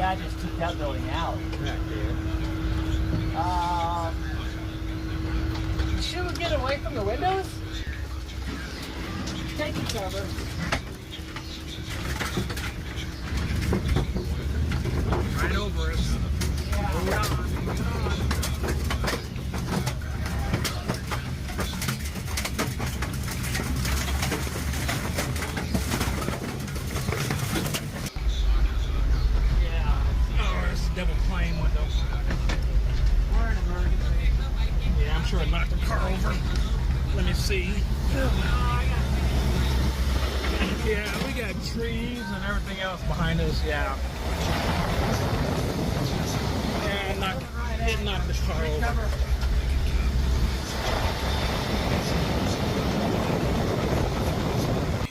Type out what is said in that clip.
guy just took that building out. Should we get away from the windows? Take the cover. Right over us. Yeah. Double plane window. We're in emergency. Yeah, I'm sure I knocked the car over. Let me see. Yeah, we got trees and everything else behind us. Yeah. Yeah, it knocked the car over.